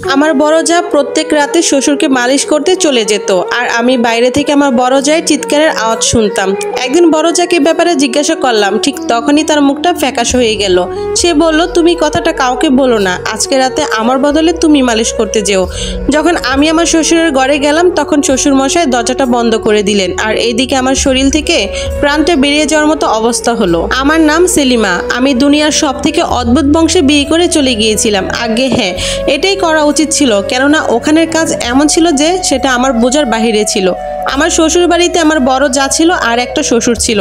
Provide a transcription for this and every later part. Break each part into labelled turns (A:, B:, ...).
A: আমার বড় যা প্রত্যেক রাতে শ্বশুরকে মালিশ করতে চলে যেত, আর আমি বাইরে থেকে আমার বড় জায়ের চিৎকারের আওয়াজ শুনতাম। একদিন বড় যাকে ব্যাপারে জিজ্ঞাসা করলাম, ঠিক তখনই তার মুখটা ফ্যাকাশ হয়ে গেল। সে বলল, তুমি কথাটা কাউকে বলো না, আজকে রাতে আমার বদলে তুমি মালিশ করতে যেও। যখন আমি আমার শ্বশুরের ঘরে গেলাম তখন শ্বশুর মশাই দরজাটা বন্ধ করে দিলেন, আর এইদিকে আমার শরীর থেকে প্রাণটা বেরিয়ে যাওয়ার মতো অবস্থা হলো। আমার নাম সেলিমা, আমি দুনিয়ার সব থেকে অদ্ভুত বংশে বিয়ে করে চলে গিয়েছিলাম। আগে হ্যাঁ, এটাই করা উচিত ছিল, কেননা ওখানের কাজ এমন ছিল যে সেটা আমার বোঝার বাহিরে ছিল। আমার শ্বশুর বাড়িতে আমার বড় যা ছিল আর একটা শ্বশুর ছিল।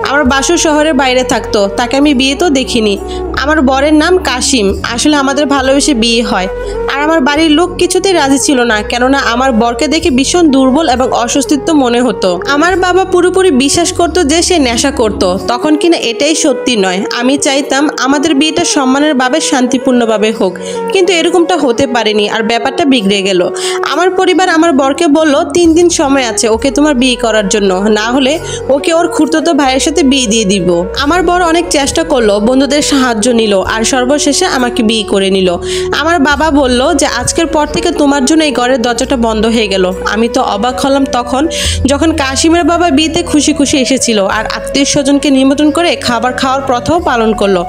A: আমার বাসুর শহরের বাইরে থাকতো, তাকে আমি বিয়েতেও দেখিনি। আমার বরের নাম কাশিম। আসলে আমাদের ভালোবেসে বিয়ে হয়, আর আমার বাড়ির লোক কিছুতেই রাজি ছিল না, কেননা আমার বরকে দেখে ভীষণ দুর্বল এবং অস্বস্তিত্ব মনে হতো। আমার বাবা পুরোপুরি বিশ্বাস করতো যে সে নেশা করতো, তখন কিনা এটাই সত্যি নয়। আমি চাইতাম আমাদের বিয়েটা সম্মানের ভাবে শান্তিপূর্ণভাবে হোক, কিন্তু এরকমটা হতে পারেনি, আর ব্যাপারটা বিগড়ে গেল। আমার পরিবার আমার বরকে বলল 3 দিন সময় আছে ওকে তোমার বিয়ে করার জন্য, না হলে ওকে ওর খুড়তুতো ভাইয়ের সাথে বিয়ে দিয়ে দিব। আমার বর অনেক চেষ্টা করলো, বন্ধুদের সাহায্য নিল, আর সর্বশেষে আমাকে বিয়ে করে নিল। আমার বাবা বলল যে আজকের পর থেকে তোমার জন্য এই ঘরের দরজাটা বন্ধ হয়ে গেল। আমি তো অবাক হলাম তখন যখন কাশিমের বাবা বিয়েতে খুশি খুশি এসেছিল, আর আত্মীয় স্বজনকে নিমন্ত্রণ করে খাবার খাওয়ার প্রথাও পালন করলো।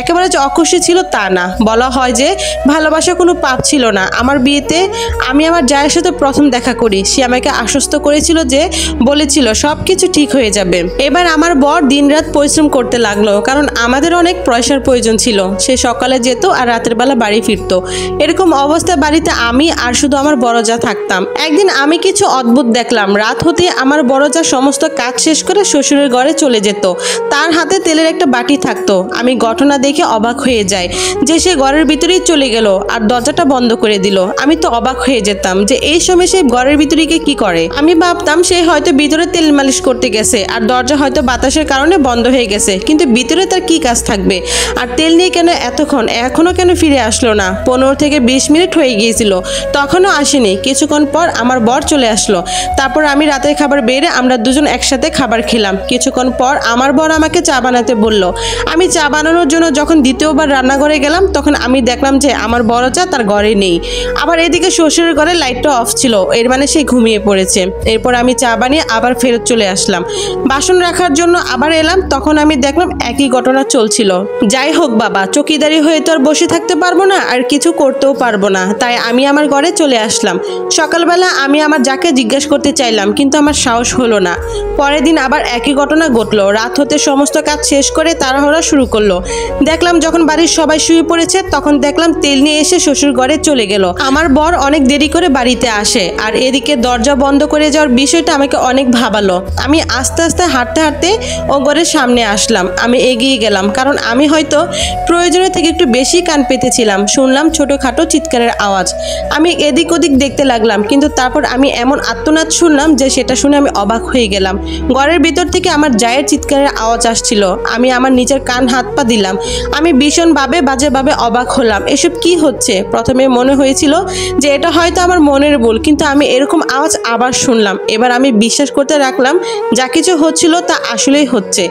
A: একেবারে যে অখুশি ছিল তা না, বলা হয় যে ভালোবাসা কোনো পাপ ছিল না। আমার বিয়েতে আমি আমার জায়ের সাথে প্রথম দেখা করি, সে আমাকে আশ্বস্ত করেছিল যে বলেছিল সব কিছু ঠিক হয়ে যাবে। এবার আমার বর দিনরাত পরিশ্রম করতে লাগলো, কারণ আমাদের অনেক পয়সার প্রয়োজন ছিল। সে সকালে যেত আর রাতের বেলা বাড়ি ফিরতো। এরকম অবস্থায় বাড়িতে আমি আর শুধু আমার বড় যা থাকতাম। একদিন আমি কিছু অদ্ভুত দেখলাম। রাত হতে আমার বড় যা সমস্ত কাজ শেষ করে শ্বশুরের ঘরে চলে যেত। তার হাতে তেলের একটা বাটি থাকতো। আমি ঘটনা দেখে অবাক হয়ে যাই যে সে ঘরের ভিতরেই চলে গেল আর দরজাটা বন্ধ করে দিল। আমি তো অবাক হয়ে যেতাম যে এই সময় সে ঘরের ভিতরে গিয়ে কি করে। আমি ভাবতাম সে হয়তো ভিতরে তেল মালিশ করতে গেছে, আর দরজা হয়তো বাতাসের কারণে বন্ধ হয়ে গেছে, কিন্তু ভিতরে তার কি কাজ থাকবে। আর তেল নিয়ে কেন এখনো কেন ফিরে আসলো না? 15 থেকে 20 মিনিট হয়ে গিয়েছিল, তখনও আসেনি। কিছুক্ষণ পর আমার বর চলে আসলো। তারপর আমি রাতের খাবার বেড়ে আমরা দুজন একসাথে খাবার খেলাম। কিছুক্ষণ পর আমার বর আমাকে চা বানাতে বলল। আমি চা বানানোর জন্য যখন দ্বিতীয়বার রান্নাঘরে গেলাম তখন আমি দেখলাম যে আমার বড় চা তার ঘরে নেই। আবার এদিকে শ্বশুরের ঘরে লাইটটা অফ ছিল, এর মানে সে ঘুমিয়ে পড়েছে। এরপর আমি চা বানিয়ে আবার ফেরত চলে আসলাম। বাসন রাখার জন্য আবার এলাম, তখন আমি দেখলাম একই ঘটনা চলছিল। যাই হোক বাবা, চকিদারি হয়ে তো আর বসে থাকতে পারবো না, আর কিছু করতেও পারবো না, তাই আমি আমার ঘরে চলে আসলাম। সকালবেলা আমি আমার যাকে জিজ্ঞেস করতে চাইলাম, কিন্তু আমার সাহস হলো না। পরের দিন আবার একই ঘটনা ঘটলো। রাত হতে সমস্ত কাজ শেষ করে তাড়াহুড়া শুরু করলো। দেখলাম যখন বাড়ির সবাই শুয়ে পড়েছে তখন দেখলাম তেল নিয়ে এসে শ্বশুর ঘরে চলে গেল। আমার বর অনেক দেরি করে বাড়িতে আসে, আর এদিকে দরজা বন্ধ করে যাওয়ার বিষয়টা আমাকে অনেক ভাবালো। আমি আস্তে আস্তে হাঁটতে হাঁটতে ও ঘরের সামনে আসলাম। আমি এগিয়ে গেলাম, কারণ আমি হয়তো প্রয়োজনের থেকে একটু বেশি কান পেতেছিলাম। শুনলাম ছোটোখাটো চিৎকারের আওয়াজ। আমি এদিক ওদিক দেখতে লাগলাম, কিন্তু তারপর আমি এমন আর্তনাদ শুনলাম যে সেটা শুনে আমি অবাক হয়ে গেলাম। ঘরের ভিতর থেকে আমার জায়ের চিৎকারের আওয়াজ আসছিল। আমি আমার নিজের কান হাত পা দিলাম। আমি ভীষণভাবে বাজেভাবে অবাক হলাম। এসব কি হচ্ছে? প্রথমে মনে হয়েছিল যে এটা হয়তো আমার মনের ভুল, কিন্তু আমি এরকম আওয়াজ আবার শুনলাম। এবার আমি বিশ্বাস করতে রাখলাম যা কিছু হচ্ছিল তা আসলেই হচ্ছে।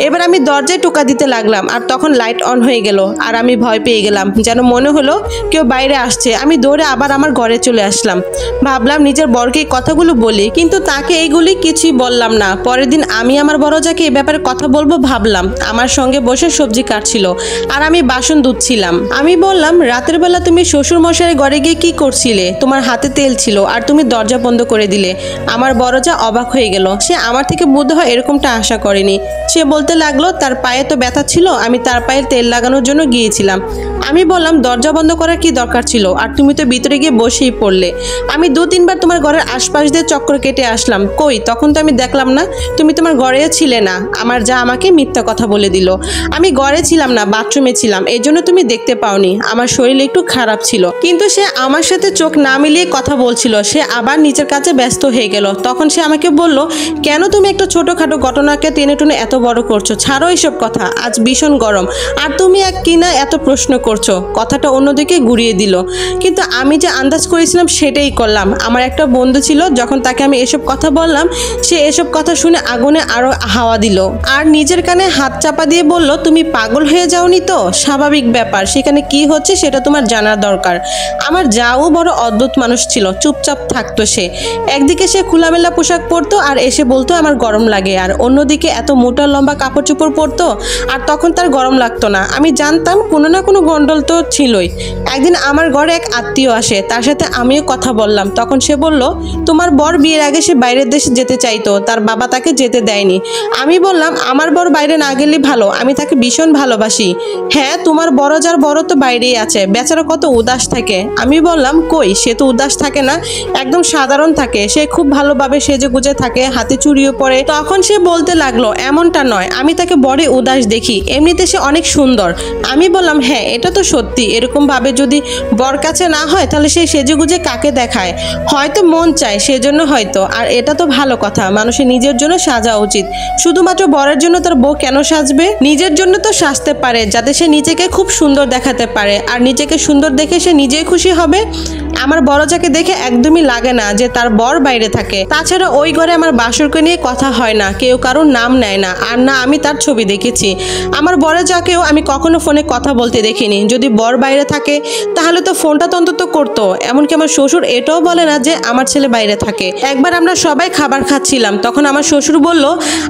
A: এবার আমি দরজায় টোকা দিতে লাগলাম, আর তখন লাইট অন হয়ে গেল, আর আমি ভয় পেয়ে গেলাম। যেন মনে হলো কেউ বাইরে আসছে। আমি দৌড়ে আবার আমার ঘরে চলে আসলাম। ভাবলাম নিজের বরকে কথাগুলো বলি, কিন্তু তাকে এইগুলি কিছুই বললাম না। পরের দিন আমি আমার বড় যাকে এই ব্যাপারে কথা বলবো ভাবলাম। আমার সঙ্গে বসে সবজি কাটছিল, আর আমি বাসন ধুচ্ছিলাম। আমি বললাম, রাতের বেলা তুমি শ্বশুর মশাইয়ের ঘরে গিয়ে কি করছিলে? তোমার হাতে তেল ছিল আর তুমি দরজা বন্ধ করে দিলে। আমার বড় যা অবাক হয়ে গেল। সে আমার থেকে বোধ হয় এরকমটা আশা করেনি। সে বলতে লাগলো, তার পায়ে তো ব্যথা ছিল, আমি তার পায়ে তেল লাগানোর জন্য গিয়েছিলাম। আমি বললাম, দরজা বন্ধ করার কি দরকার ছিল? আর তুমি তো ভিতরে গিয়ে বসেই পড়লে। আমি 2-3 বার তোমার ঘরের আশপাশ দিয়ে চক্কর কেটে আসলাম, কই তখন তো আমি দেখলাম না। তুমি তোমার ঘরে ছিলে না। আমার যা আমাকে মিথ্যা কথা বলে দিল। আমি ঘরে ছিলাম না, বাথরুমে ছিলাম, এই জন্য তুমি দেখতে পাওনি। আমার শরীর একটু খারাপ ছিল। কিন্তু সে আমার সাথে চোখ না মিলিয়ে কথা বলছিল। সে আবার নিজের কাছে ব্যস্ত হয়ে গেল। তখন সে আমাকে বলল, কেন তুমি একটা ছোটোখাটো ঘটনাকে টেনে টুনে এত বড় করছো? ছাড়ো এইসব কথা, আজ ভীষণ গরম আর তুমি এক কিনা এত প্রশ্ন করছো। কথাটা অন্যদিকে ঘুরিয়ে দিল, কিন্তু আমি যে আন্দাজ করেছিলাম সেটাই করলাম। আমার একটা বন্ধু ছিল, যখন তাকে আমি এসব কথা বললাম সে এসব কথা শুনে আগুনে আরো হাওয়া দিল আর নিজের কানে হাত চাপা দিয়ে বলল, তুমি পাগল হয়ে যাওনি তো? স্বাভাবিক ব্যাপার, সেখানে কি হচ্ছে সেটা তোমার জানার দরকার। আমার যাও বড় অদ্ভুত মানুষ ছিল, চুপচাপ থাকতো সে। একদিকে সে খোলামেলা পোশাক পরতো আর এসে বলতো আমার গরম লাগে, আর অন্যদিকে এত মোটা লম্বা কাপড় চোপড় পরতো আর তখন তার গরম লাগতো না। আমি জানতাম কোনো না কোনো গন্ডল তো ছিলই। একদিন আমার ঘরে এক আত্মীয় আসে, তার সাথে আমিও কথা বললাম। তখন সে বলল, তোমার বর বিয়ের আগে সে বাইরের দেশে যেতে চাইতো, তার বাবা তাকে যেতে দেয়নি। আমি বললাম, আমার বর বাইরে না গেলে ভালো, আমি তাকে ভীষণ ভালোবাসি। হ্যাঁ, তোমার বড় যার বড় তো বাইরেই আছে, বেচারা কত উদাস থাকে। আমি বললাম, কই, সে তো উদাস থাকে না, একদম সাধারণ থাকে। সে খুব ভালোভাবে সেজে গুজে থাকে, হাতে চুড়িও পরে। তখন সে বলতে লাগলো, এমনটা নয়, আমি তাকে বড় উদাস দেখি, এমনিতে সে অনেক সুন্দর। আমি বললাম, হ্যাঁ এটা তো সত্যি, এরকম ভাবে যদি বর কাছে না হয় তাহলে সে সেজে গুজে কাকে দেখায়? হয়তো মন চায় সেজন্য হয়তো। আর এটা তো ভালো কথা, মানুষের নিজের জন্য সাজা উচিত। শুধুমাত্র বরের জন্য তার বউ কেন সাজবে? নিজের জন্য তো সাজতে পারে, যাতে সে নিজেকে খুব সুন্দর দেখাতে পারে, আর নিজেকে সুন্দর দেখে সে নিজেই খুশি হবে। আমার বড়জাকে দেখে একদমই লাগে না যে তার বর বাইরে থাকে। তাছাড়া ওই ঘরে আমার বাসরকে নিয়ে কথা হয় না, কেউ কারোর নাম নেয় না, আর না আমি তার ছবি দেখেছি। আমার বড়জাকেও আমি কখনো ফোনে কথা বলতে দেখিনি। যদি বর বাইরে থাকে তাহলে তো ফোনটা তো অন্তত করতো। এমনকি আমার শ্বশুর এটাও বলে না যে আমার ছেলে বাইরে থাকে। একবার আমরা সবাই খাবার খাচ্ছিলাম, তখন আমার শ্বশুর বলল,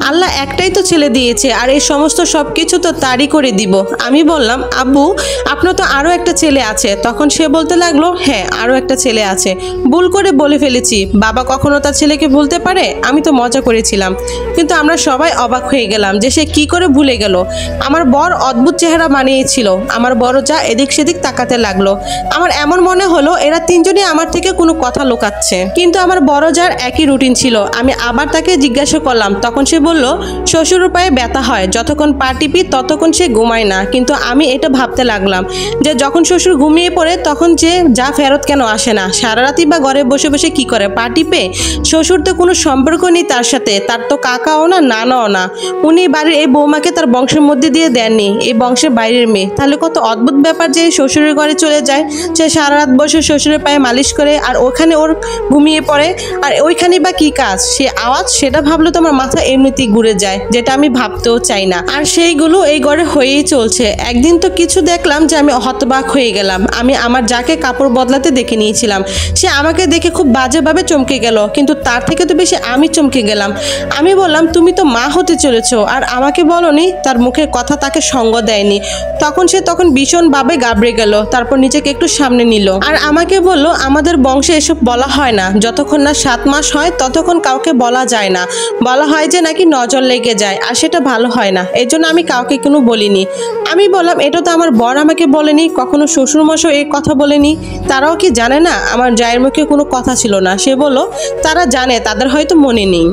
A: আল্লাহ একটাই তো ছেলে দিয়েছে, আর এই সমস্ত সব কিছু তো তারই করে দিব। আমি বললাম, আব্বু আপনার তো আরও একটা ছেলে আছে। তখন সে বলতে লাগলো, হ্যাঁ আরও একটা ছেলে আছে, ভুল করে বলে ফেলেছি। বাবা কখনো তার ছেলেকে ভুলতে পারে? আমি তো মজা করেছিলাম, কিন্তু আমরা সবাই অবাক হয়ে গেলাম যে সে কি করে ভুলে গেল। আমার বর অদ্ভুত চেহারা বানিয়েছিল। আমার বড় যা এদিক সেদিক তাকাতে লাগলো। আমার এমন মনে হলো এরা তিনজনই আমার থেকে কোনো কথা লুকাচ্ছে, কিন্তু আমার বড় যার একই রুটিন ছিল। আমি আবার তাকে জিজ্ঞাসা করলাম, তখন সে বলল, শ্বশুর পায়ে ব্যথা হয়, যতক্ষণ পা টিপি ততক্ষণ সে ঘুমায় না। কিন্তু আমি এটা ভাবতে লাগলাম যে যখন শ্বশুর ঘুমিয়ে পড়ে তখন যে যা ফেরত কেন আসে না? সারা রাতি বা ঘরে বসে বসে কি করে, পা টিপে? শ্বশুর তো কোনো সম্পর্ক নেই তার সাথে, তার তো কাকাও না, নানাও না। উনি বাড়ির এই বৌমাকে তার বংশের মধ্যে দিয়ে দেননি, এই বংশের বাইরের মেয়ে। তাহলে কত অদ্ভুত ব্যাপার যে শ্বশুরের ঘরে চলে যায়, সে সারা রাত বসে শ্বশুরের পায়ে মালিশ করে আর ওখানে ওর ঘুমিয়ে পড়ে। আর ওইখানে বা কি কাজ? সে আওয়াজ, সেটা ভাবলে তো আমার মাথা এমনিতেই ঘুরে যায়, যেটা আমি ভাবতেও চাই না। আর সেইগুলো এই ঘরে হয়েই চলছে। একদিন তো কিছু দেখলাম যে আমি হতবাক হয়ে গেলাম। আমি আমার যাকে কাপড় বদলাতে দেখে নিয়েছিলাম, সে আমাকে দেখে খুব বাজেভাবে চমকে গেল, কিন্তু তার থেকে তো বেশি আমি চমকে গেলাম। আমি বললাম, তুমি তো মা হতে চলেছো আর আমাকে বলনি? তার মুখের কথা তাকে সঙ্গ দেয়নি। তখন সে ভীষণভাবে গাবড়ে গেল, তারপর নিজেকে একটু সামনে নিল আর আমাকে বলল, আমাদের বংশে এসব বলা হয় না, যতক্ষণ না 7 মাস হয় ততক্ষণ কাউকে বলা যায় না। বলা হয় যে নাকি নজর লেগে যায়, আর সেটা ভালো হয় না, এই জন্য আমি কাউকে কোনো বলিনি। আমি বললাম, এটা তো আমার বর আমাকে বলেনি, কখনো শ্বশুরমশাই এই কথা বলেনি। তারাও কি জানে না? আমার জায়ের মুখে কোনো কথা ছিল না। সে বলল, তারা জানে, তাদের হয়তো মনে নেই।